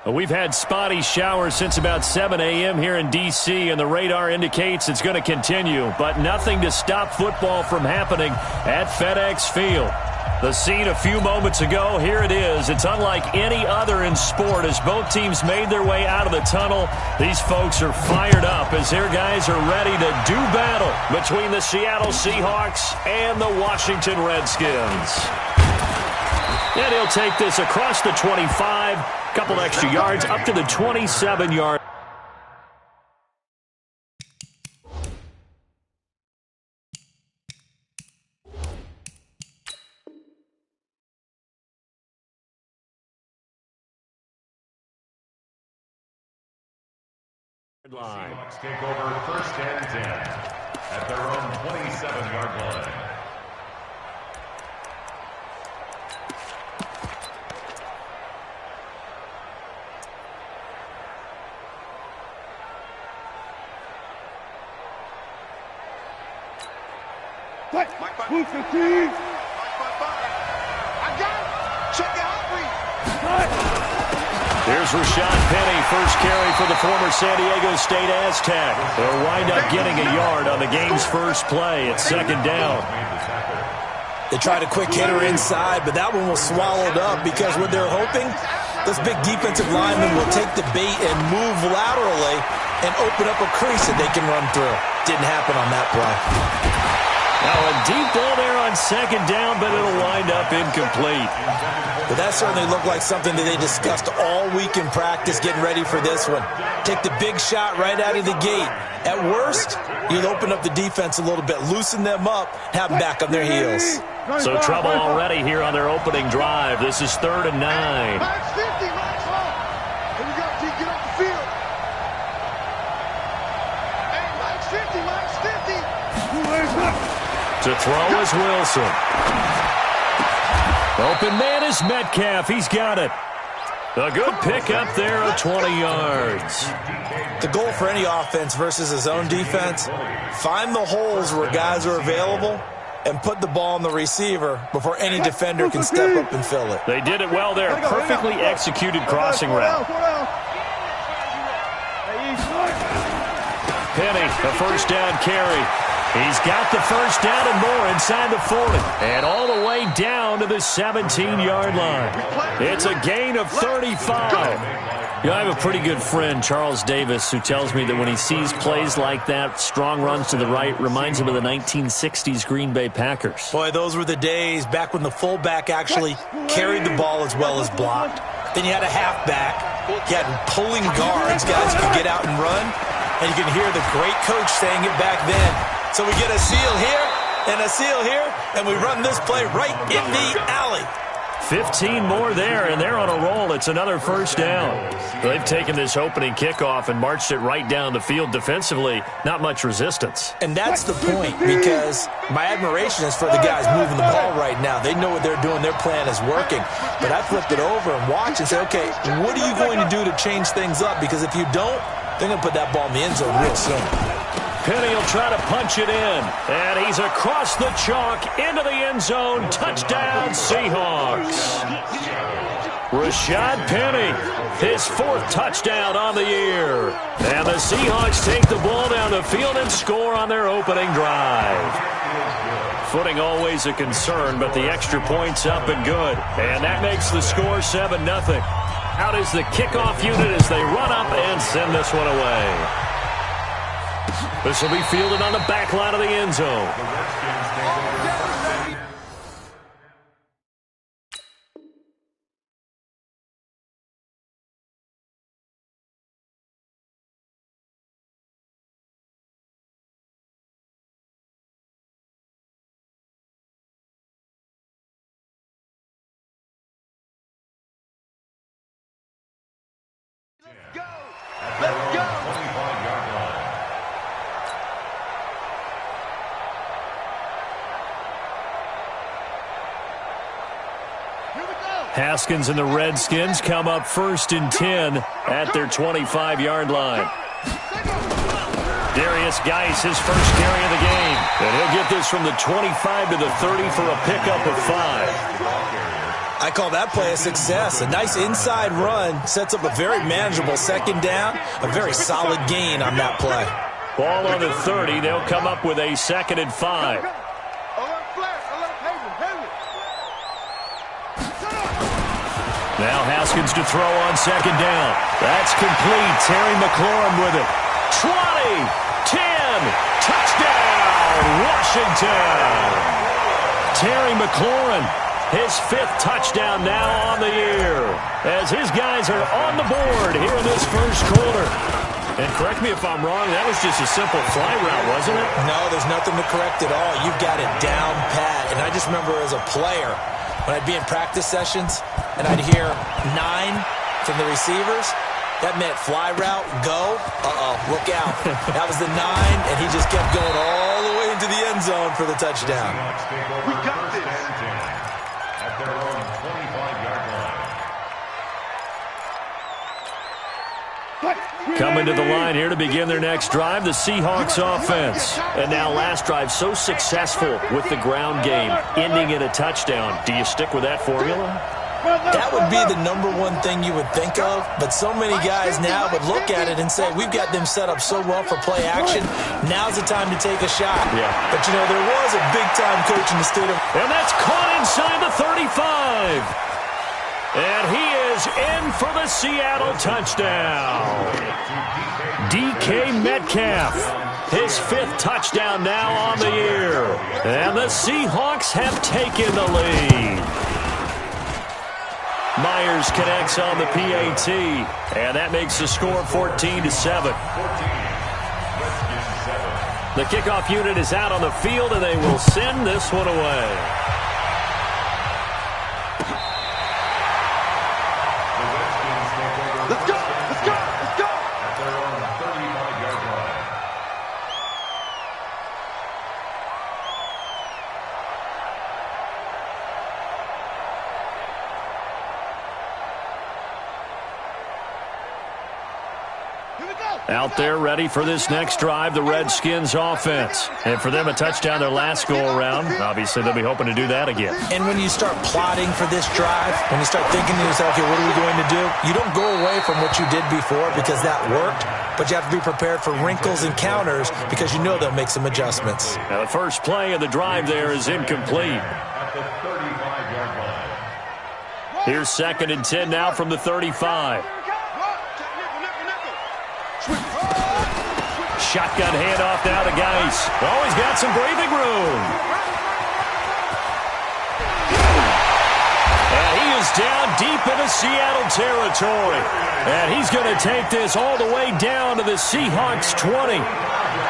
Well, we've had spotty showers since about 7 a.m. here in D.C., and the radar indicates it's going to continue, but nothing to stop football from happening at FedEx Field. The scene a few moments ago, here it is. It's unlike any other in sport as both teams made their way out of the tunnel. These folks are fired up as their guys are ready to do battle between the Seattle Seahawks and the Washington Redskins. And he'll take this across the 25, couple extra yards up to the 27-yard. Seahawks take over first and 10 at their own 27-yard line. Move 15. I got it. Check out read. Here's Rashad Penny, first carry for the former San Diego State Aztec. They'll wind up getting a yard on the game's first play. It's second down. They tried a quick hitter inside, but that one was swallowed up because what they're hoping, this big defensive lineman will take the bait and move laterally and open up a crease that they can run through. Didn't happen on that play. Now a deep ball there on second down, but it'll wind up incomplete. But that certainly looked like something that they discussed all week in practice getting ready for this one. Take the big shot right out of the gate. At worst, you'll open up the defense a little bit, loosen them up, have them back on their heels. So trouble already here on their opening drive. This is 3rd and 9. Max 50, Max off. Here we go, T, get off the field. Hey, Max 50, Max 50. To throw is Wilson. Open man is Metcalf. He's got it. A good pickup there of 20 yards. The goal for any offense versus his own defense, find the holes where guys are available and put the ball on the receiver before any defender can step up and fill it. They did it well there. Perfectly executed crossing route. Penny, a first down carry. He's got the first down and more inside the 40. And all the way down to the 17-yard line. It's a gain of 35. You know, I have a pretty good friend, Charles Davis, who tells me that when he sees plays like that, strong runs to the right, reminds him of the 1960s Green Bay Packers. Boy, those were the days back when the fullback actually carried the ball as well as blocked. Then you had a halfback. You had pulling guards, guys who could get out and run. And you can hear the great coach saying it back then. So we get a seal here and a seal here, and we run this play right in the alley. 15 more there, and they're on a roll. It's another first down. They've taken this opening kickoff and marched it right down the field defensively. Not much resistance. And that's the point, because my admiration is for the guys moving the ball right now. They know what they're doing. Their plan is working. But I flipped it over and watched and say, okay, what are you going to do to change things up? Because if you don't, they're going to put that ball in the end zone real soon. Penny will try to punch it in. And he's across the chalk into the end zone. Touchdown, Seahawks. Rashad Penny, his 4th touchdown on the year. And the Seahawks take the ball down the field and score on their opening drive. Footing always a concern, but the extra point's up and good. And that makes the score 7-0. Out is the kickoff unit as they run up and send this one away. This will be fielded on the back line of the end zone. Let's go. Let's go. Haskins and the Redskins come up 1st and 10 at their 25-yard line. Darius Geis, his first carry of the game. And he'll get this from the 25 to the 30 for a pickup of 5. I call that play a success. A nice inside run sets up a very manageable second down, a very solid gain on that play. Ball on the 30. They'll come up with a 2nd and 5. Now Haskins to throw on 2nd down. That's complete. Terry McLaurin with it. 20, 10, touchdown, Washington. Terry McLaurin, his 5th touchdown now on the year, as his guys are on the board here in this first quarter. And correct me if I'm wrong, that was just a simple fly route, wasn't it? No, there's nothing to correct at all. You've got it down pat. And I just remember as a player, when I'd be in practice sessions and I'd hear 9 from the receivers, that meant fly route, go, look out. That was the 9, and he just kept going all the way into the end zone for the touchdown. We got this. At their own 25-yard line. Coming to the line here to begin their next drive, the Seahawks offense. And now last drive so successful with the ground game, ending in a touchdown. Do you stick with that formula? That would be the #1 thing you would think of, but so many guys now would look at it and say, we've got them set up so well for play action, now's the time to take a shot. Yeah. But, you know, there was a big-time coach in the state of... And that's caught inside the 35. And he is in for the Seattle touchdown. DK Metcalf, his 5th touchdown now on the year. And the Seahawks have taken the lead. Myers connects on the PAT, and that makes the score 14-7. The kickoff unit is out on the field, and they will send this one away. Let's go! Let's go! Let's go! At their own 35-yard line. Out there ready for this next drive, the Redskins offense. And for them, a touchdown their last go-around. Obviously, they'll be hoping to do that again. And when you start plotting for this drive, when you start thinking to yourself, okay, what are we going to do? You don't go away from what you did before because that worked, but you have to be prepared for wrinkles and counters because you know they'll make some adjustments. Now, the first play of the drive there is incomplete. At the 35-yard line. Here's 2nd and 10 now from the 35. Shotgun handoff now to Geis. Oh, he's got some breathing room. And he is down deep into Seattle territory. And he's going to take this all the way down to the Seahawks 20.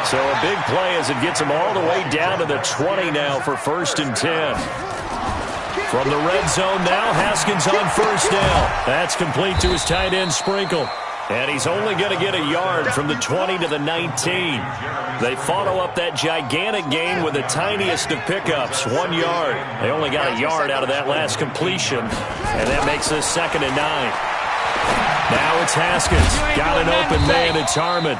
So a big play as it gets him all the way down to the 20 now for 1st and 10. From the red zone now, Haskins on 1st down. That's complete to his tight end, Sprinkle. And he's only going to get a yard from the 20 to the 19. They follow up that gigantic gain with the tiniest of pickups, 1 yard. They only got a yard out of that last completion, and that makes this 2nd and 9. Now it's Haskins. Got an open man. It's Harmon.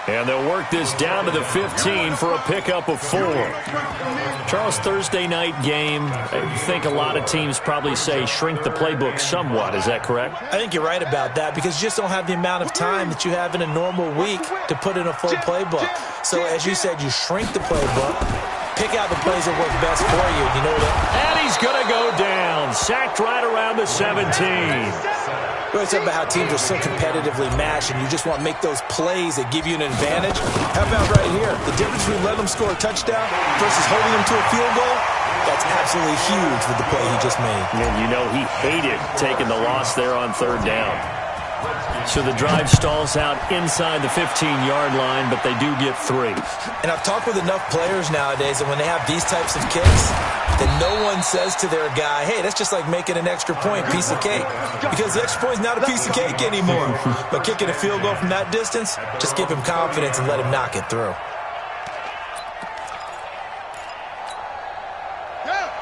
And they'll work this down to the 15 for a pickup of 4. Charles, Thursday night game, I think a lot of teams probably say shrink the playbook somewhat. Is that correct? I think you're right about that because you just don't have the amount of time that you have in a normal week to put in a full playbook. So, as you said, you shrink the playbook, pick out the plays that work best for you. You know that. And he's going to go down. Sacked right around the 17. We always talk about how teams are so competitively matched and you just want to make those plays that give you an advantage. How about right here? The difference between letting them score a touchdown versus holding them to a field goal, that's absolutely huge with the play he just made. And you know he hated taking the loss there on 3rd down. So the drive stalls out inside the 15-yard line, but they do get 3. And I've talked with enough players nowadays that when they have these types of kicks, that no one says to their guy, hey, that's just like making an extra point, piece of cake. Because the extra point is not a piece of cake anymore. But kicking a field goal from that distance, just give him confidence and let him knock it through.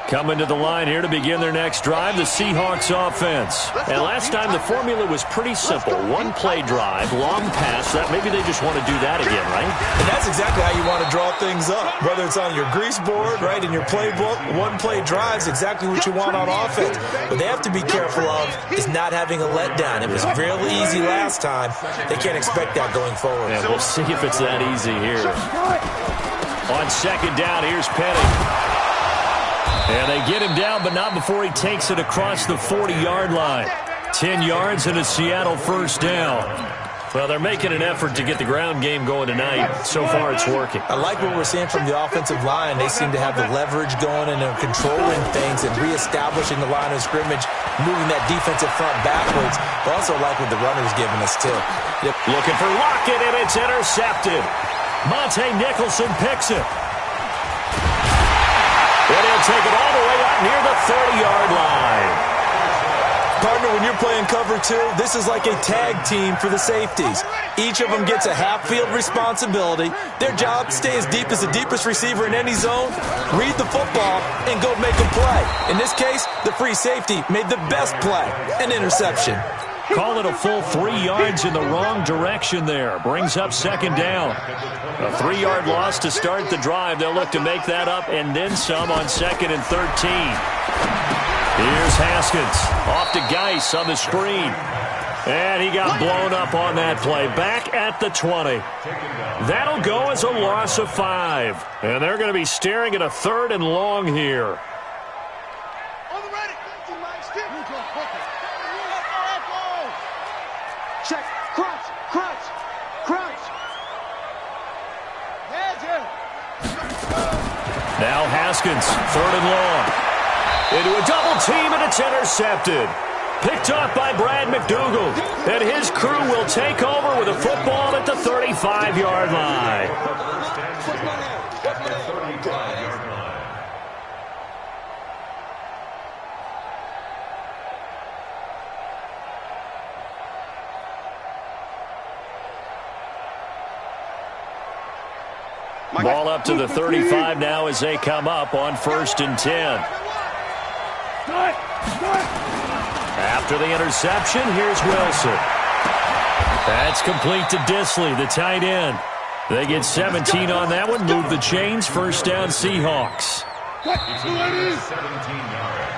Coming to the line here to begin their next drive, the Seahawks offense. And last time the formula was pretty simple. One play drive, long pass. Maybe they just want to do that again, right? And that's exactly how you want to draw things up. Whether it's on your grease board, right, in your playbook, one play drive is exactly what you want on offense. What they have to be careful of is not having a letdown. It was really easy last time. They can't expect that going forward. Yeah, we'll see if it's that easy here. On second down, here's Penny. And they get him down, but not before he takes it across the 40-yard line. 10 yards and a Seattle first down. Well, they're making an effort to get the ground game going tonight. So far, it's working. I like what we're seeing from the offensive line. They seem to have the leverage going, and they're controlling things and reestablishing the line of scrimmage, moving that defensive front backwards. I also like what the runner's giving us, too. Yep. Looking for Lockett, and it's intercepted. Monte Nicholson picks it. And he'll take it all the way up near the 30-yard line. Partner, when you're playing cover two, this is like a tag team for the safeties. Each of them gets a half-field responsibility. Their job, stay as deep as the deepest receiver in any zone, read the football, and go make a play. In this case, the free safety made the best play, an interception. Call it a full 3 yards in the wrong direction there. Brings up second down. A 3-yard loss to start the drive. They'll look to make that up and then some on second and 13. Here's Haskins. Off to Geis on the screen. And he got blown up on that play. Back at the 20. That'll go as a loss of 5. And they're going to be staring at a 3rd and long here. Check. Crunch. Now Haskins, 3rd and long. Into a double team, and it's intercepted. Picked off by Brad McDougal. And his crew will take over with a football at the 35-yard line. Ball up to the 35 now as they come up on 1st and 10. After the interception, here's Wilson. That's complete to Disley, the tight end. They get 17 on that one, move the chains, first down Seahawks.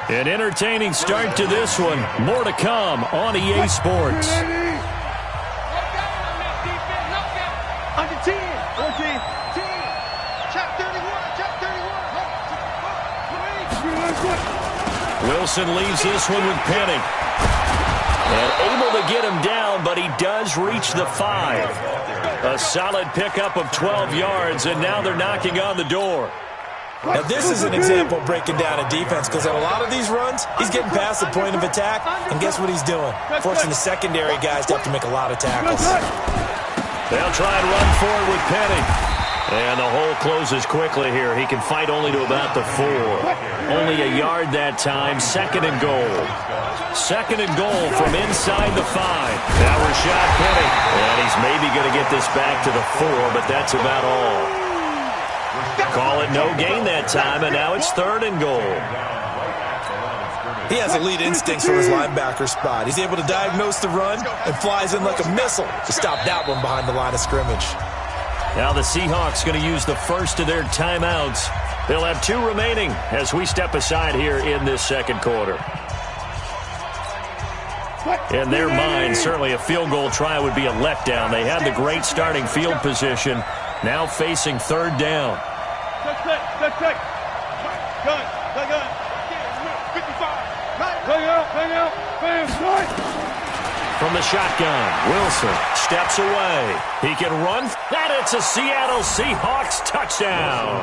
An entertaining start to this one. More to come on EA Sports. Under 10. 14. Wilson leaves this one with Penny. And able to get him down, but he does reach the 5. A solid pickup of 12 yards, and now they're knocking on the door. Now, this is an example of breaking down a defense, because on a lot of these runs, he's getting past the point of attack, and guess what he's doing? Forcing the secondary guys to have to make a lot of tackles. They'll try and run forward with Penny. And the hole closes quickly here. He can fight only to about the 4. Only a yard that time. 2nd and goal. 2nd and goal from inside the 5. Now Rashad Penny. And he's maybe going to get this back to the 4, but that's about all. Call it no gain that time, and now it's 3rd and goal. He has elite instincts from his linebacker spot. He's able to diagnose the run and flies in like a missile to stop that one behind the line of scrimmage. Now the Seahawks going to use the first of their timeouts. They'll have 2 remaining as we step aside here in this second quarter. In their mind, certainly a field goal try would be a letdown. They had the great starting field position, now facing 3rd down. Gun. 55. From the shotgun, Wilson steps away. He can run, and it's a Seattle Seahawks touchdown.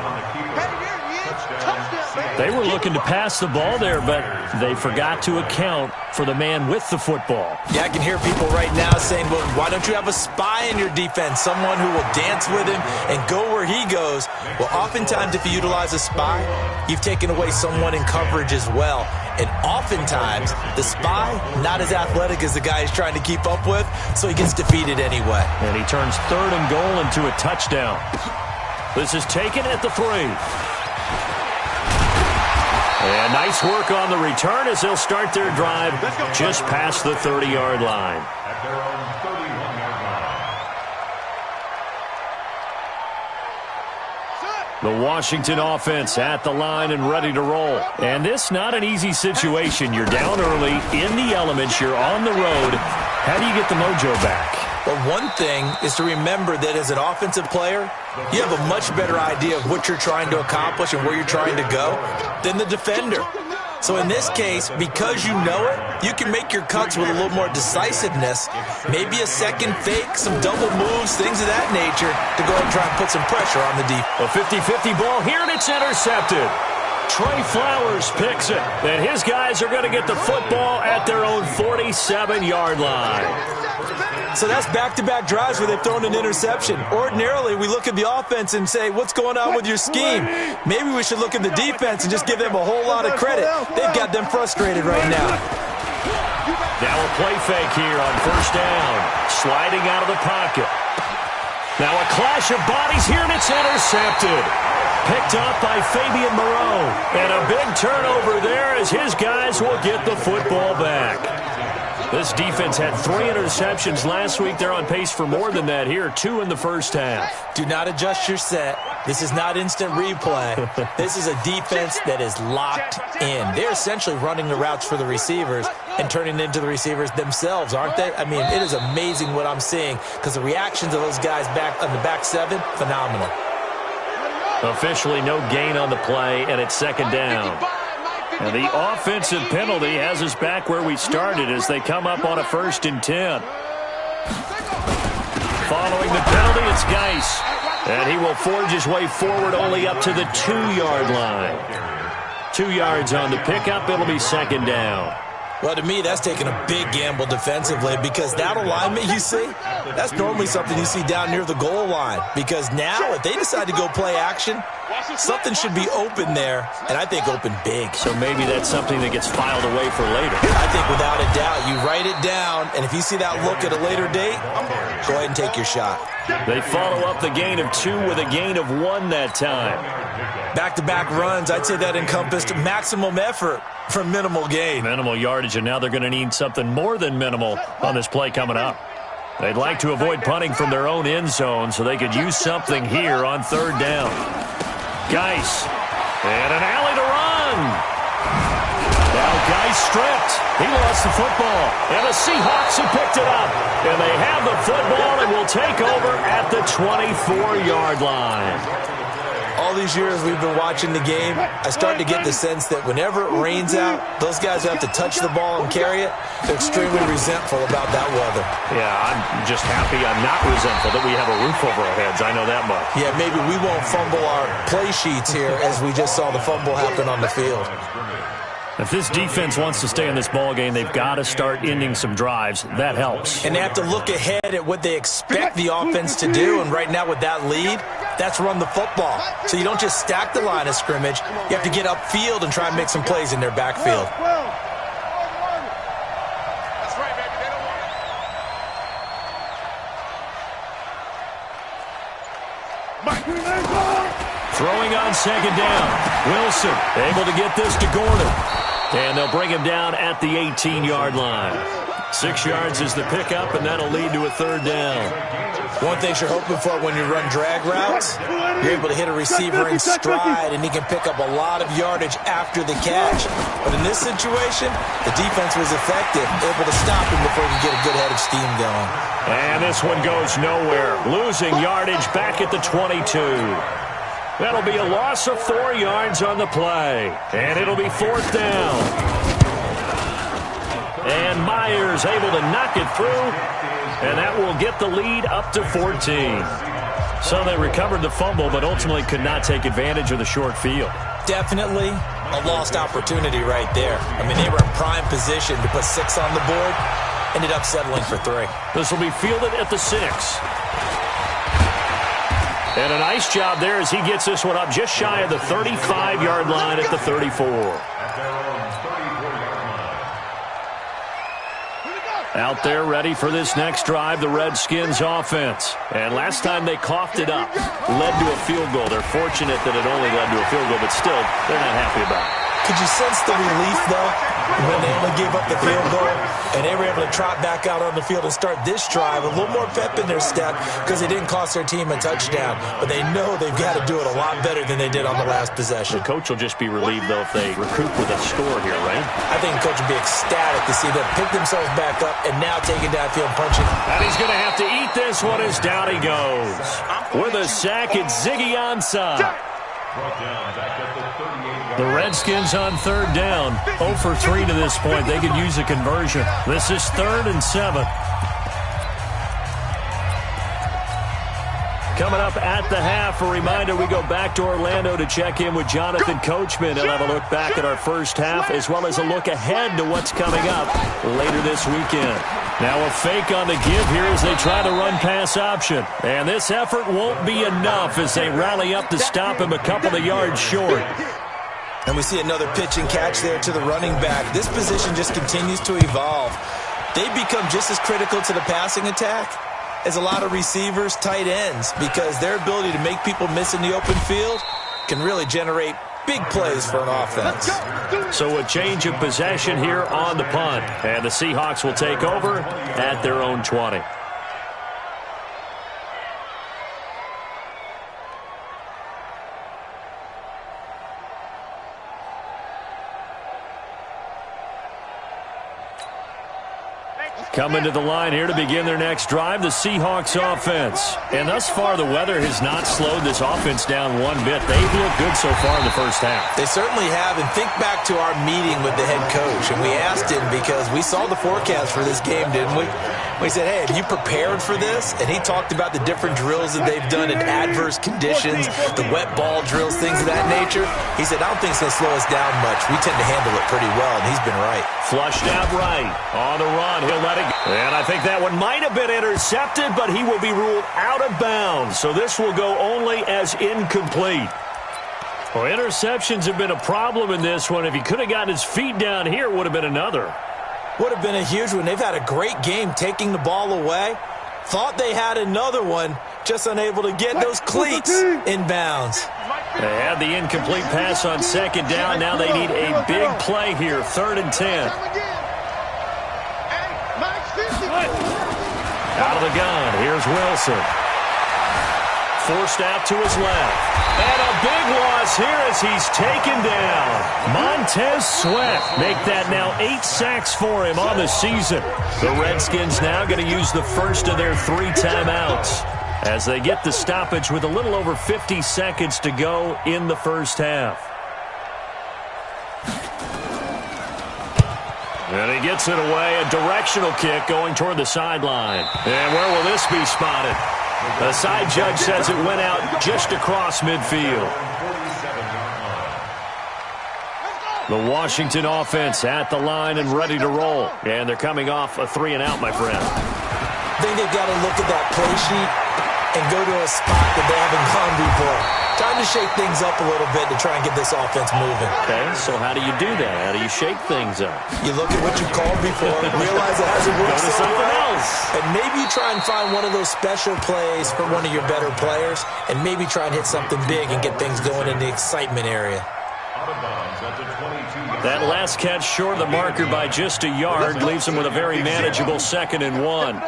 They were looking to pass the ball there, but they forgot to account for the man with the football. Yeah, I can hear people right now saying, well, why don't you have a spy in your defense, someone who will dance with him and go where he goes? Well, oftentimes if you utilize a spy, you've taken away someone in coverage as well. And oftentimes, the spy, not as athletic as the guy he's trying to keep up with, so he gets defeated anyway. And he turns 3rd and goal into a touchdown. This is taken at the 3. And nice work on the return as they'll start their drive just past the 30-yard line. At their own 31-yard line. The Washington offense at the line and ready to roll. And this not an easy situation. You're down early, in the elements, you're on the road. How do you get the mojo back? Well, one thing is to remember that as an offensive player, you have a much better idea of what you're trying to accomplish and where you're trying to go than the defender. So in this case, because you know it, you can make your cuts with a little more decisiveness, maybe a second fake, some double moves, things of that nature, to go and try and put some pressure on the defense. A 50-50 ball here, and it's intercepted. Trey Flowers picks it, and his guys are going to get the football at their own 47-yard line. So that's back-to-back drives where they've thrown an interception. Ordinarily, we look at the offense and say, what's going on with your scheme? Maybe we should look at the defense and just give them a whole lot of credit. They've got them frustrated right now. Now a play fake here on first down. Sliding out of the pocket. Now a clash of bodies here, and it's intercepted. Picked up by Fabian Moreau. And a big turnover there as his guys will get the football back. This defense had 3 interceptions last week. They're on pace for more than that here, 2 in the first half. Do not adjust your set. This is not instant replay. This is a defense that is locked in. They're essentially running the routes for the receivers and turning into the receivers themselves, aren't they? I mean, it is amazing what I'm seeing because the reactions of those guys back on the back 7, phenomenal. Officially no gain on the play, and it's second down. And the offensive penalty has us back where we started as they come up on a 1st and 10. Following the penalty, it's Geis. And he will forge his way forward only up to the 2-yard line. 2 yards on the pickup. It'll be second down. Well, to me, that's taking a big gamble defensively because that alignment you see, that's normally something you see down near the goal line. Because now, if they decide to go play action, something should be open there, and I think open big. So maybe that's something that gets filed away for later. I think without a doubt, you write it down, and if you see that look at a later date, go ahead and take your shot. They follow up the gain of 2 with a gain of 1 that time. Back-to-back runs, I'd say that encompassed maximum effort for minimal gain. Minimal yardage, and now they're going to need something more than minimal on this play coming up. They'd like to avoid punting from their own end zone, so they could use something here on 3rd down. Geis, and an alley to run. Now Geis stripped. He lost the football, and the Seahawks have picked it up. And they have the football and will take over at the 24-yard line. All these years we've been watching the game, I start to get the sense that whenever it rains out, those guys who have to touch the ball and carry it, they're extremely resentful about that weather. Yeah, I'm just happy I'm not resentful that we have a roof over our heads. I know that much. Yeah, maybe we won't fumble our play sheets here as we just saw the fumble happen on the field. If this defense wants to stay in this ballgame, they've got to start ending some drives. That helps. And they have to look ahead at what they expect the offense to do. And right now with that lead, that's run the football. So you don't just stack the line of scrimmage. You have to get upfield and try and make some plays in their backfield. Throwing on second down. Wilson able to get this to Gordon. And they'll bring him down at the 18-yard line. 6 yards is the pickup, and that'll lead to a 3rd down. One thing you're hoping for when you run drag routes, you're able to hit a receiver in stride, and he can pick up a lot of yardage after the catch. But in this situation, the defense was effective, able to stop him before he could get a good head of steam going. And this one goes nowhere. Losing yardage back at the 22. That'll be a loss of 4 yards on the play. And it'll be 4th down. And Myers able to knock it through. And that will get the lead up to 14. So they recovered the fumble, but ultimately could not take advantage of the short field. Definitely a lost opportunity right there. I mean, they were in prime position to put 6 on the board. Ended up settling for 3. This will be fielded at the 6. And a nice job there as he gets this one up just shy of the 35-yard line at the 34. Out there ready for this next drive, the Redskins offense. And last time they coughed it up, led to a field goal. They're fortunate that it only led to a field goal, but still, they're not happy about it. Could you sense the relief, though, when they only gave up the field goal and they were able to trot back out on the field and start this drive a little more pep in their step because it didn't cost their team a touchdown. But they know they've got to do it a lot better than they did on the last possession. The coach will just be relieved, though, if they recoup with a score here, right? I think the coach will be ecstatic to see them pick themselves back up and now take it downfield and punch it. And he's going to have to eat this one as down he goes. With a sack, it's Ziggy Ansah. The Redskins on third down. 0 for 3 to this point. They could use a conversion. This is 3rd and 7. Coming up at the half, a reminder, we go back to Orlando to check in with Jonathan Coachman. He'll have a look back at our first half as well as a look ahead to what's coming up later this weekend. Now a fake on the give here as they try the run-pass option. And this effort won't be enough as they rally up to stop him a couple of yards short. And we see another pitch and catch there to the running back. This position just continues to evolve. They become just as critical to the passing attack as a lot of receivers, tight ends, because their ability to make people miss in the open field can really generate big plays for an offense. So a change of possession here on the punt. And the Seahawks will take over at their own 20. Coming to the line here to begin their next drive, the Seahawks offense. And thus far, the weather has not slowed this offense down one bit. They've looked good so far in the first half. They certainly have. And think back to our meeting with the head coach. And we asked him because we saw the forecast for this game, didn't we? We said, hey, have you prepared for this? And he talked about the different drills that they've done in adverse conditions, the wet ball drills, things of that nature. He said, I don't think it's going to slow us down much. We tend to handle it pretty well, and he's been right. Flushed out right. On the run, he'll let it go. And I think that one might have been intercepted, but he will be ruled out of bounds. So this will go only as incomplete. Well, interceptions have been a problem in this one. If he could have gotten his feet down here, it would have been another. Would have been a huge one. They've had a great game taking the ball away. Thought they had another one, just unable to get those cleats in bounds. They had the incomplete pass on second down. Now they need a big play here, 3rd and 10. Out of the gun, here's Wilson. Forced out to his left. And a big loss here as he's taken down. Montez Sweat make that now 8 sacks for him on the season. The Redskins now going to use the first of their 3 timeouts as they get the stoppage with a little over 50 seconds to go in the first half. And he gets it away, a directional kick going toward the sideline. And where will this be spotted? The side judge says it went out just across midfield. The Washington offense at the line and ready to roll. And they're coming off a 3-and-out, my friend. I think they've got to look at that play sheet and go to a spot that they haven't gone before. Time to shake things up a little bit to try and get this offense moving. Okay, so how do you do that? How do you shake things up? You look at what you called before, realize it hasn't worked Go to something else. and maybe you try and find one of those special plays for one of your better players, and maybe try and hit something big and get things going in the excitement area. That last catch short of the marker by just a yard leaves him with a very manageable 2nd and 1.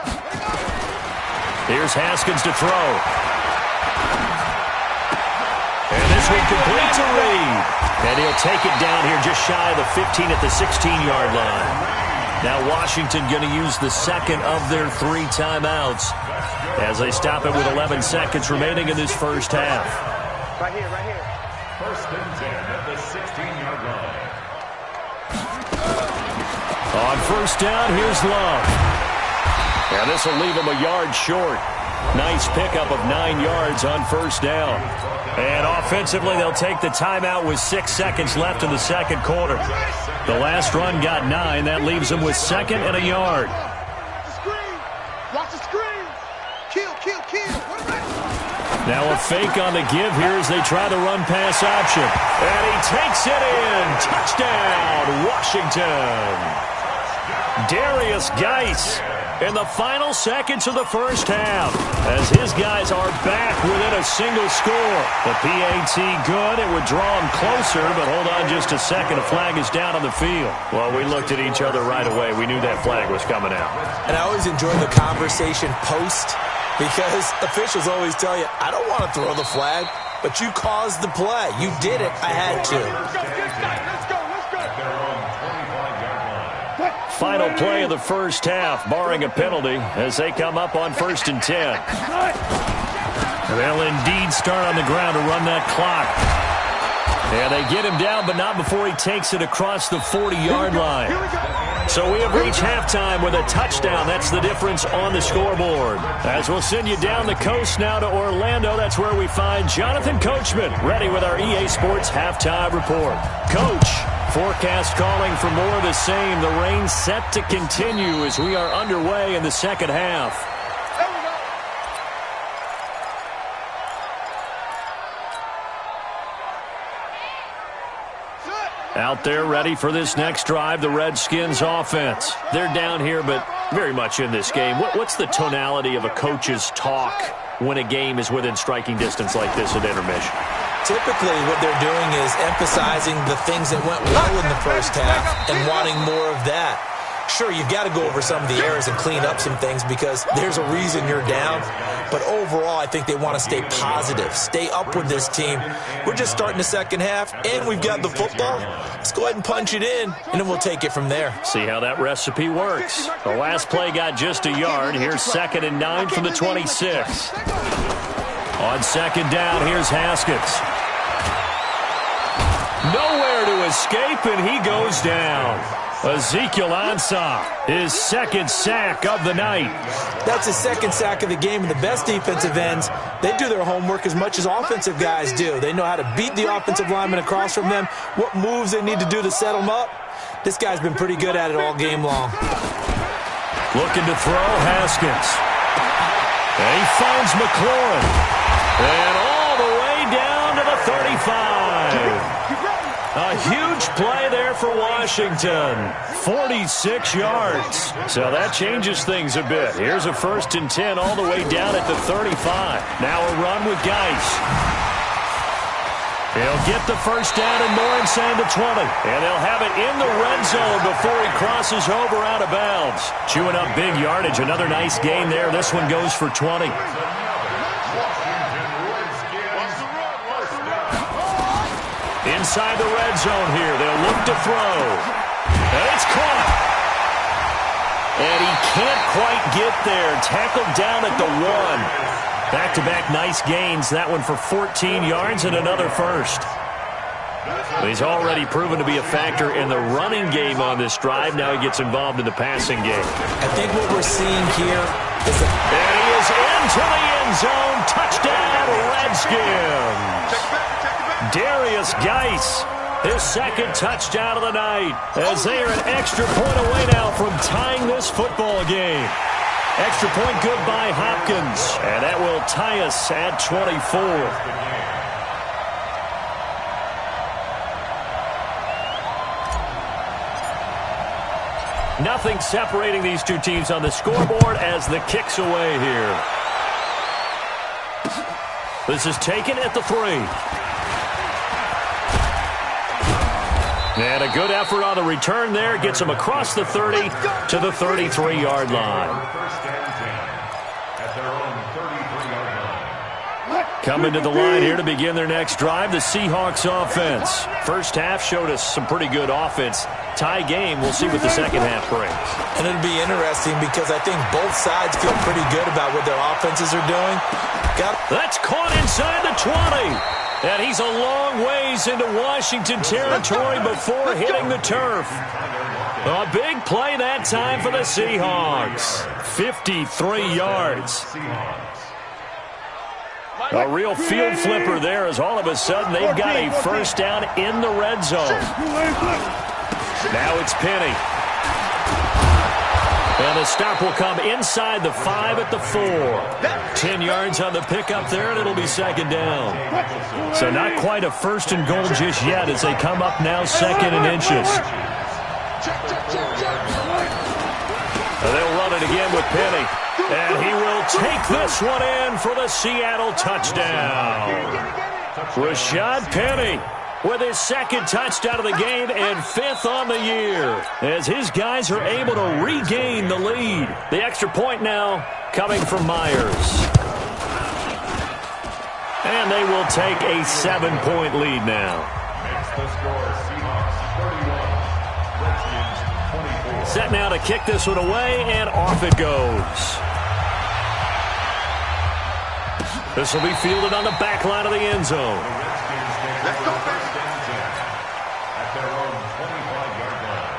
Here's Haskins to throw. And this one complete to Reed. And he'll take it down here just shy of the 15 at the 16-yard line. Now Washington going to use the second of their 3 timeouts as they stop it with 11 seconds remaining in this first half. Right here, right here. 1st and 10 at the 16-yard line. On 1st down, here's Love. And this will leave him a yard short. Nice pickup of 9 yards on 1st down. And offensively, they'll take the timeout with 6 seconds left in the second quarter. The last run got 9. That leaves them with 2nd and a yard. Watch the screen. Kill, kill, kill. Now a fake on the give here as they try the run-pass option. And he takes it in. Touchdown, Washington. Darius Geis in the final seconds of the first half, as his guys are back within a single score. The PAT good. It would draw him closer, but hold on just a second. A flag is down on the field. Well, we looked at each other right away. We knew that flag was coming out. And I always enjoy the conversation post, because officials always tell you, I don't want to throw the flag, but you caused the play. You did it. I had to. Final play of the first half, barring a penalty, as they come up on 1st and 10. They'll indeed start on the ground to run that clock. Yeah, they get him down, but not before he takes it across the 40-yard line. So we have reached halftime with a touchdown. That's the difference on the scoreboard. As we'll send you down the coast now to Orlando, that's where we find Jonathan Coachman, ready with our EA Sports halftime report. Coach, forecast calling for more of the same. The rain set to continue as we are underway in the second half. Out there ready for this next drive, the Redskins offense. They're down here, but very much in this game. What's the tonality of a coach's talk when a game is within striking distance like this at intermission? Typically, what they're doing is emphasizing the things that went well in the first half and wanting more of that. Sure, you've got to go over some of the errors and clean up some things because there's a reason you're down. But overall, I think they want to stay positive, stay up with this team. We're just starting the second half, and we've got the football. Let's go ahead and punch it in, and then we'll take it from there. See how that recipe works. The last play got just a yard. Here's 2nd and 9 from the 26. On 2nd down, here's Haskins. Nowhere to escape, and he goes down. Ezekiel Ansah, his 2nd sack of the night. That's his 2nd sack of the game, and the best defensive ends, they do their homework as much as offensive guys do. They know how to beat the offensive lineman across from them, what moves they need to do to set them up. This guy's been pretty good at it all game long. Looking to throw, Haskins. And he finds McLaurin. And all the way down to the 35. A huge play there for Washington. 46 yards. So that changes things a bit. Here's a 1st and 10 all the way down at the 35. Now a run with Geis. He'll get the 1st down and more inside the 20. And they'll have it in the red zone before he crosses over out of bounds. Chewing up big yardage. Another nice gain there. This one goes for 20. Inside the red zone here. They'll look to throw. And it's caught. And he can't quite get there. Tackled down at the 1. Back-to-back nice gains. That one for 14 yards and another 1st. He's already proven to be a factor in the running game on this drive. Now he gets involved in the passing game. I think what we're seeing here is that... And he is into the end zone. Touchdown, Redskins. Darius Geis, his 2nd touchdown of the night, as they are an extra point away now from tying this football game. Extra point good by Hopkins, and that will tie us at 24. Nothing separating these two teams on the scoreboard as the kick's away here. This is taken at the 3. And a good effort on the return there. Gets him across the 30 to the 33-yard line. Coming to the line here to begin their next drive, the Seahawks offense. First half showed us some pretty good offense. Tie game. We'll see what the second half brings. And it'll be interesting because I think both sides feel pretty good about what their offenses are doing. That's caught inside the 20. And he's a long ways into Washington territory before hitting the turf. A big play that time for the Seahawks. 53 yards. A real field flipper there as all of a sudden they've got a 1st down in the red zone. Now it's Penny. And the stop will come inside the 5 at the 4. 10 yards on the pickup there, and it'll be 2nd down. So not quite a 1st and goal just yet as they come up now 2nd and inches. They'll run a line again with Penny. And he will take this one in for the Seattle touchdown. Rashad Penny with his second touchdown of the game and 5th on the year, as his guys are able to regain the lead. The extra point now coming from Myers. And they will take a 7-point lead now. Makes the score Seahawks 31, Redskins 24. Set now to kick this one away, and off it goes. This will be fielded on the back line of the end zone. Let's go, first and 10 at their own 25-yard line.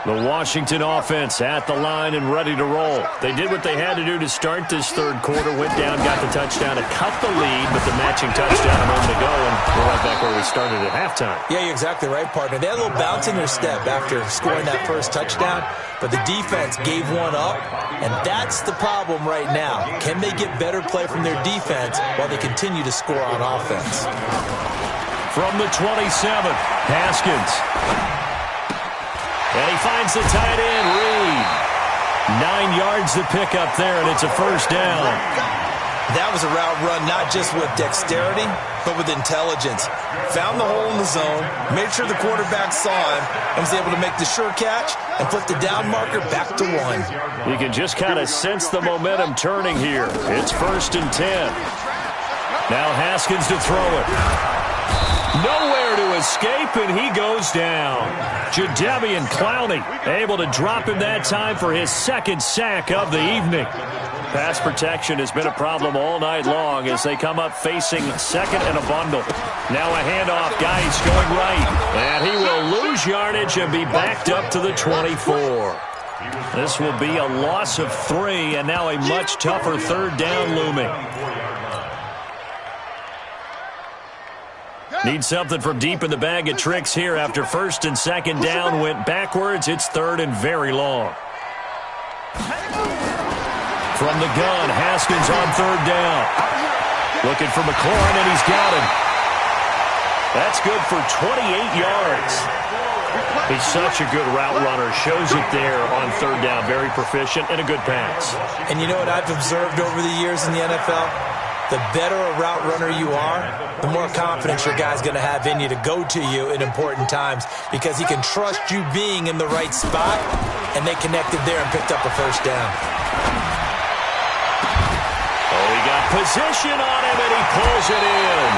The Washington offense at the line and ready to roll. They did what they had to do to start this third quarter, went down, got the touchdown to cut the lead, but the matching touchdown a moment ago, and we're right back where we started at halftime. Yeah, you're exactly right, partner. They had a little bounce in their step after scoring that first touchdown, but the defense gave one up, and that's the problem right now. Can they get better play from their defense while they continue to score on offense? From the 27, Haskins. And he finds the tight end, Reed. 9 yards to pick up there, and it's a first down. That was a route run not just with dexterity, but with intelligence. Found the hole in the zone, made sure the quarterback saw him, and was able to make the sure catch and put the down marker back to 1. You can just kind of sense the momentum turning here. It's 1st and 10. Now Haskins to throw it. Nowhere to escape, and he goes down. Jadeveon Clowney able to drop him that time for his second sack of the evening. Pass protection has been a problem all night long as they come up facing second and a bundle. Now a handoff, Geis going right, and he will lose yardage and be backed up to the 24. This will be a loss of 3, and now a much tougher third down looming. Need something from deep in the bag of tricks here after 1st and 2nd down went backwards. It's 3rd and very long. From the gun, Haskins on 3rd down. Looking for McLaurin, and he's got him. That's good for 28 yards. He's such a good route runner. Shows it there on 3rd down. Very proficient and a good pass. And you know what I've observed over the years in the NFL? The better a route runner you are, the more confidence your guy's going to have in you to go to you in important times, because he can trust you being in the right spot, and they connected there and picked up a first down. Oh, he got position on him, and he pulls it in.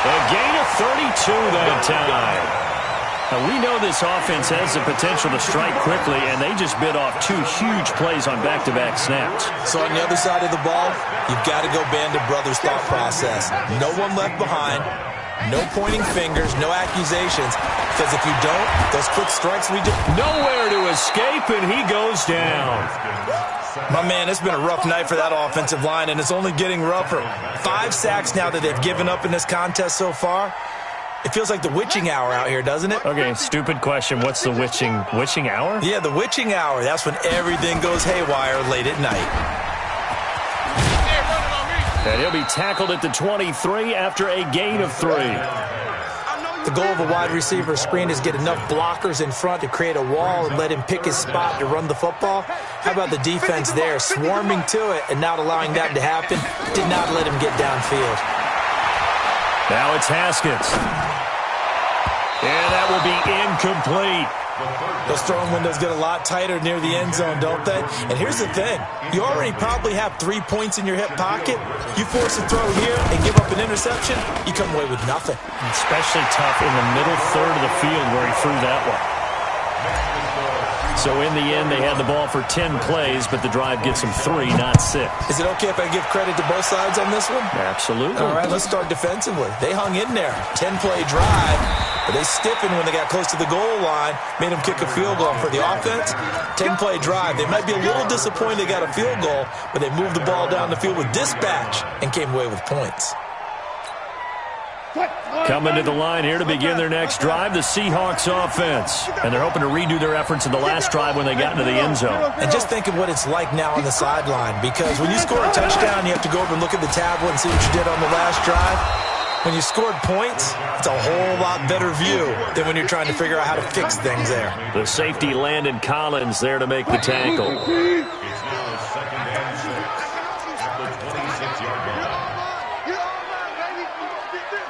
A gain of 32 that time. Now, we know this offense has the potential to strike quickly, and they just bit off 2 huge plays on back-to-back snaps. So on the other side of the ball, you've got to go Band of Brothers thought process. No one left behind, no pointing fingers, no accusations, because if you don't, those quick strikes we do. Nowhere to escape, and he goes down. My man, it's been a rough night for that offensive line, and it's only getting rougher. 5 sacks now that they've given up in this contest so far. It feels like the witching hour out here, doesn't it? Okay, stupid question. What's the witching hour? Yeah, the witching hour. That's when everything goes haywire late at night. And he'll be tackled at the 23 after a gain of 3. The goal of a wide receiver screen is get enough blockers in front to create a wall and let him pick his spot to run the football. How about the defense there, swarming to it and not allowing that to happen? Did not let him get downfield. Now it's Haskins. And that will be incomplete. Those throwing windows get a lot tighter near the end zone, don't they? And here's the thing. You already probably have 3 points in your hip pocket. You force a throw here and give up an interception, you come away with nothing. Especially tough in the middle third of the field where he threw that one. So in the end, they had the ball for 10 plays, but the drive gets them 3, not 6. Is it okay if I give credit to both sides on this one? Absolutely. All right, let's start defensively. They hung in there. 10-play drive, but they stiffened when they got close to the goal line, made them kick a field goal. For the offense, 10-play drive. They might be a little disappointed they got a field goal, but they moved the ball down the field with dispatch and came away with points. Coming to the line here to begin their next drive, the Seahawks offense. And they're hoping to redo their efforts in the last drive when they got into the end zone. And just think of what it's like now on the sideline, because when you score a touchdown, you have to go over and look at the tablet and see what you did on the last drive. When you scored points, it's a whole lot better view than when you're trying to figure out how to fix things there. The safety Landon Collins there to make the tackle. It's now 2nd and 6 at the 26-yard line. You're all mine, baby.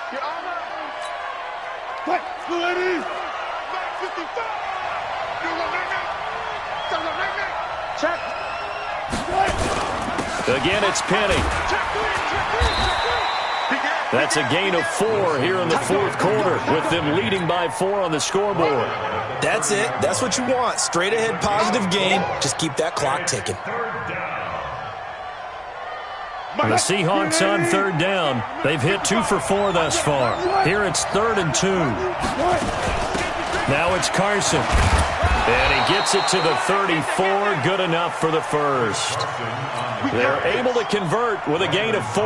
You're all mine. What? Lady. 55. Check. Again, it's Penny. That's a gain of 4 here in the fourth quarter, with them leading by 4 on the scoreboard. That's it. That's what you want. Straight ahead, positive game. Just keep that clock ticking. The Seahawks on 3rd down. They've hit 2 for 4 thus far. Here it's 3rd and 2. Now it's Carson. And he gets it to the 34. Good enough for the first. They're able to convert with a gain of 4.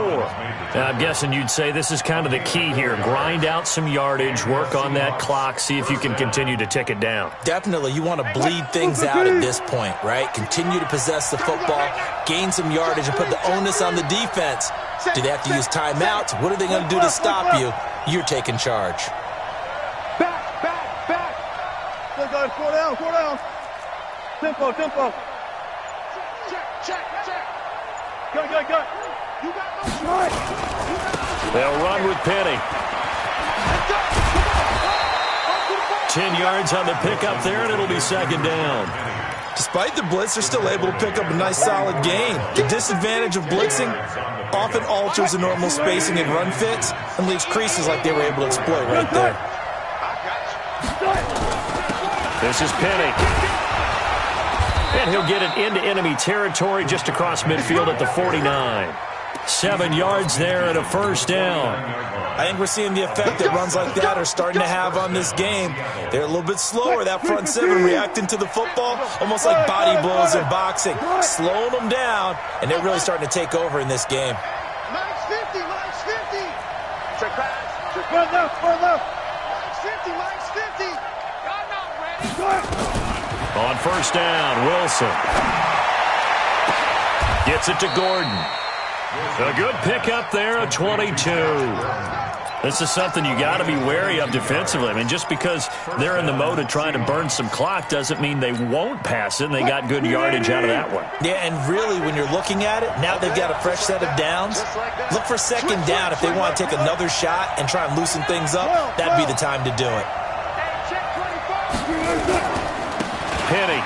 Now, I'm guessing you'd say this is kind of the key here. Grind out some yardage, work on that clock, see if you can continue to tick it down. Definitely. You want to bleed things out at this point, right? Continue to possess the football, gain some yardage, and put the onus on the defense. Do they have to use timeouts? What are they going to do to stop you? You're taking charge. Still going 4 down, 4 down. Tempo. Check. Go. You got no strike. They'll run with Penny. 10 yards on the pickup there, and it'll be 2nd down. Despite the blitz, they're still able to pick up a nice, solid gain. The disadvantage of blitzing often alters the normal spacing and run fits and leaves creases like they were able to exploit right there. This is Penny. And he'll get it into enemy territory just across midfield at the 49. 7 yards there and a 1st down. I think we're seeing the effect that runs like that are starting to have on this game. They're a little bit slower, that front 7, reacting to the football, almost like body blows in boxing, slowing them down, and they're really starting to take over in this game. Minus 50. Check pass. Run left. Minus 50. Y'all not ready. On 1st down, Wilson. Gets it to Gordon. A good pickup there at 22. This is something you got to be wary of defensively. I mean, just because they're in the mode of trying to burn some clock doesn't mean they won't pass it, and they got good yardage out of that one. Yeah, and really, when you're looking at it, now they've got a fresh set of downs. Look for 2nd down if they want to take another shot and try and loosen things up. That'd be the time to do it. Penny.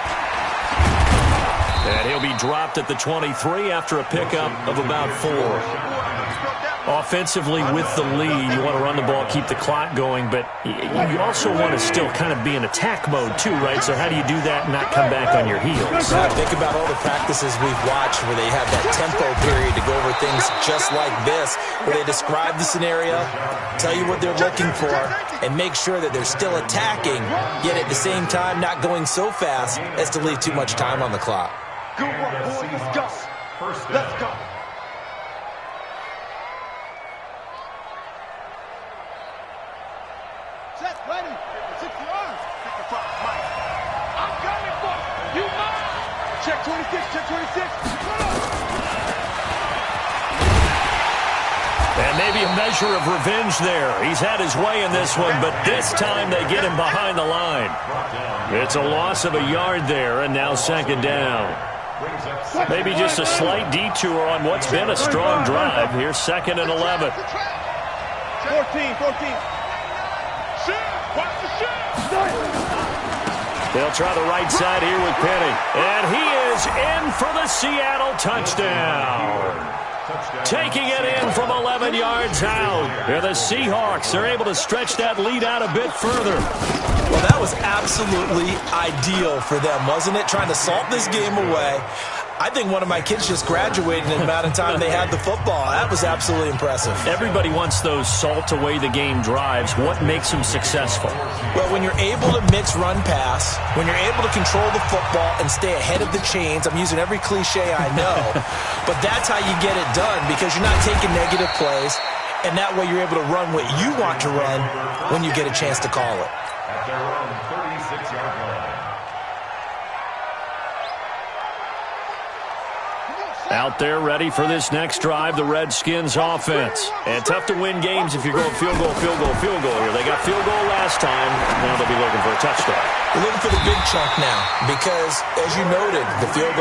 And he'll be dropped at the 23 after a pickup of about 4. Offensively, with the lead, you want to run the ball, keep the clock going, but you also want to still kind of be in attack mode too, right? So how do you do that and not come back on your heels? Now, think about all the practices we've watched where they have that tempo period to go over things just like this, where they describe the scenario, tell you what they're looking for, and make sure that they're still attacking, yet at the same time not going so fast as to leave too much time on the clock. Good work, boys. Let's go. Let's go. Check, ready. 60 yards. Pick the front, Mike. I'm coming for you. Mike. Check 26. And maybe a measure of revenge there. He's had his way in this one, but this time they get him behind the line. It's a loss of a yard there, and now 2nd down. Maybe just a slight detour on what's been a strong drive. Here's 2nd and 11. 14. They'll try the right side here with Penny. And he is in for the Seattle touchdown. Taking it in from 11 yards out. Here the Seahawks are able to stretch that lead out a bit further. Well, that was absolutely ideal for them, wasn't it? Trying to salt this game away. I think one of my kids just graduated in the amount of time they had the football. That was absolutely impressive. Everybody wants those salt-away-the-game drives. What makes them successful? Well, when you're able to mix run-pass, when you're able to control the football and stay ahead of the chains, I'm using every cliche I know, but that's how you get it done because you're not taking negative plays, and that way you're able to run what you want to run when you get a chance to call it. At their own 36-yard line. Come on, Out there ready for this next drive, the Redskins offense. And tough to win games if you're going field goal, field goal, field goal here. They got field goal last time. Now they'll be looking for a touchdown. They're looking for the big chunk now because, as you noted, the field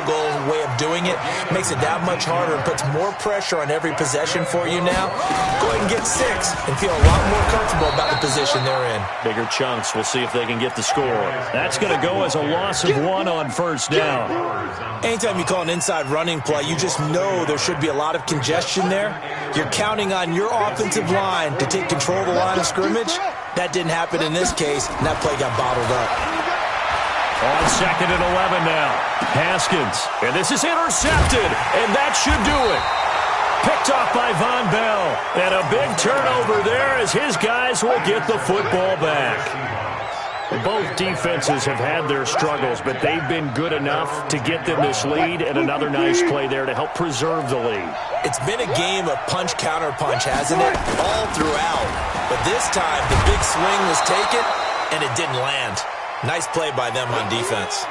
goal way of doing it makes it that much harder and puts more pressure on every possession for you now. Go ahead and get 6 and feel a lot more comfortable about the position they're in. Bigger chunks. We'll see if they can get the score. That's going to go as a loss of 1 on first down. Anytime you call an inside running play, you just know there should be a lot of congestion there. You're counting on your offensive line to take control of the line of scrimmage. That didn't happen in this case, and that play got bottled up. On 2nd and 11 now. Haskins. And this is intercepted, and that should do it. Picked off by Von Bell. And a big turnover there as his guys will get the football back. Both defenses have had their struggles, but they've been good enough to get them this lead, and another nice play there to help preserve the lead. It's been a game of punch-counter-punch, hasn't it? All throughout. But this time, the big swing was taken, and it didn't land. Nice play by them on defense.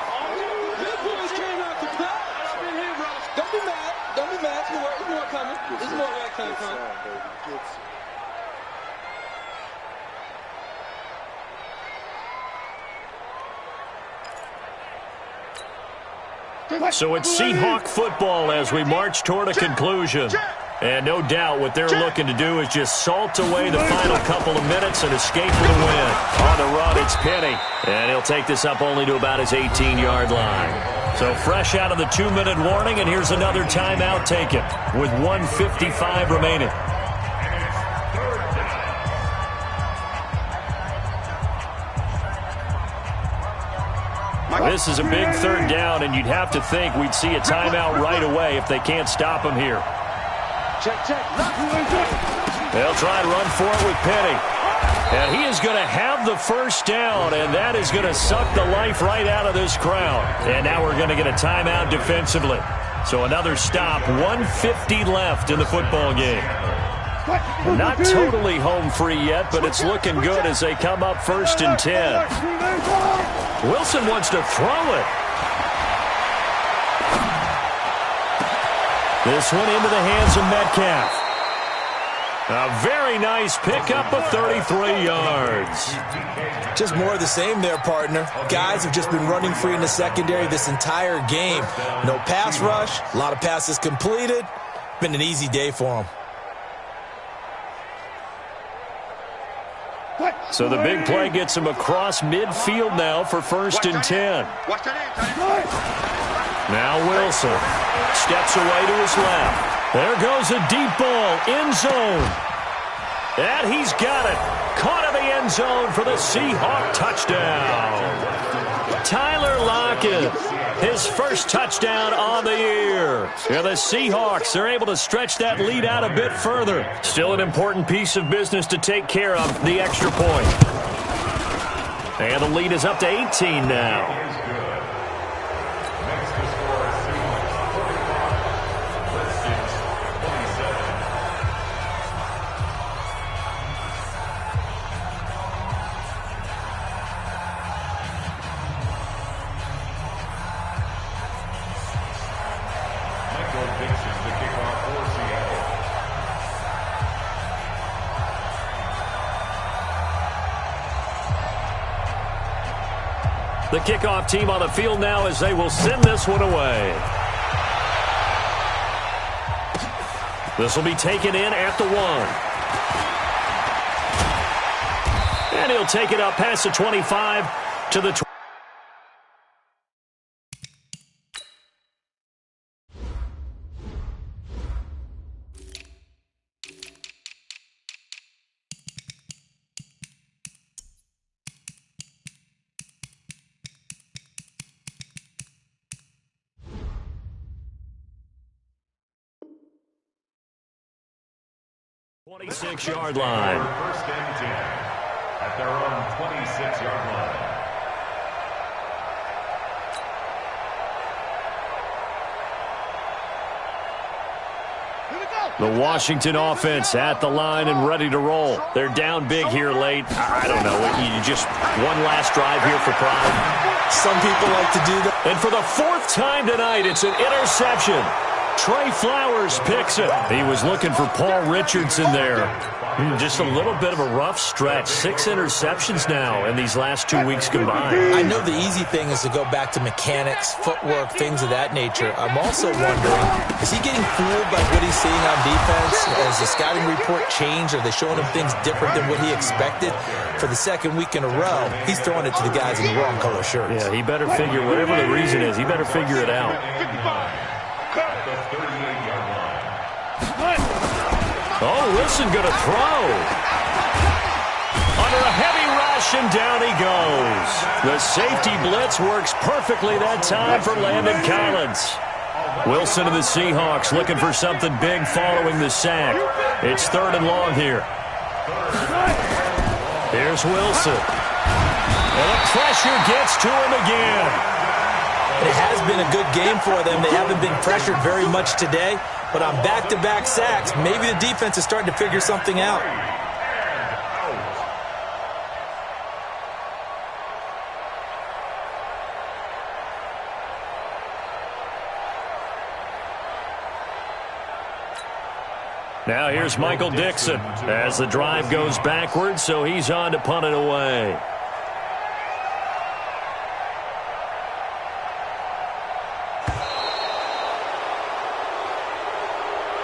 Don't be mad. Don't be mad. There's more coming. There's more where it came from. So it's Seahawk football as we march toward a conclusion. And no doubt what they're looking to do is just salt away the final couple of minutes and escape with a win. On the run, it's Penny. And he'll take this up only to about his 18-yard line. So fresh out of the 2-minute warning, and here's another timeout taken with 1:55 remaining. This is a big 3rd down, and you'd have to think we'd see a timeout right away if they can't stop him here. Check. They'll try to run for it with Penny. And he is going to have the first down, and that is going to suck the life right out of this crowd. And now we're going to get a timeout defensively. So another stop, 1:50 left in the football game. Not totally home free yet, but it's looking good as they come up 1st and 10. Wilson wants to throw it. This one into the hands of Metcalf. A very nice pickup of 33 yards. Just more of the same there, partner. Guys have just been running free in the secondary this entire game. No pass rush, a lot of passes completed. Been an easy day for them. So the big play gets him across midfield now for 1st and 10. Now Wilson steps away to his left. There goes a deep ball, end zone. And he's got it. Caught in the end zone for the Seahawk touchdown. Tyler Lockett, his first touchdown on the year. And the Seahawks are able to stretch that lead out a bit further. Still an important piece of business to take care of, the extra point. And the lead is up to 18 now. The kickoff team on the field now as they will send this one away. This will be taken in at the 1. And he'll take it up past the 25 to the 20. Yard line. 1st and 10 at their own 26-yard line. Here we go. The Washington offense at the line and ready to roll. They're down big here late. I don't know. You just one last drive here for pride. Some people like to do that. And for the fourth time tonight, it's an interception. Trey Flowers picks it. He was looking for Paul Richardson there. Just a little bit of a rough stretch. 6 interceptions now in these last 2 weeks combined. I know the easy thing is to go back to mechanics, footwork, things of that nature. I'm also wondering, is he getting fooled by what he's seeing on defense? Has the scouting report changed? Are they showing him things different than what he expected? For the second week in a row, he's throwing it to the guys in the wrong color shirts. Yeah, he better figure, whatever the reason is, he better figure it out. Oh, Wilson going to throw. Under a heavy rush, and down he goes. The safety blitz works perfectly that time for Landon Collins. Wilson and the Seahawks looking for something big following the sack. It's 3rd and long here. Here's Wilson. And the pressure gets to him again. It has been a good game for them. They haven't been pressured very much today, but on back-to-back sacks, maybe the defense is starting to figure something out. Now here's Michael Dixon as the drive goes backwards, so he's on to punt it away.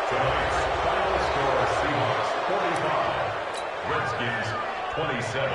Tonight's final score, Seahawks 45, Redskins 27.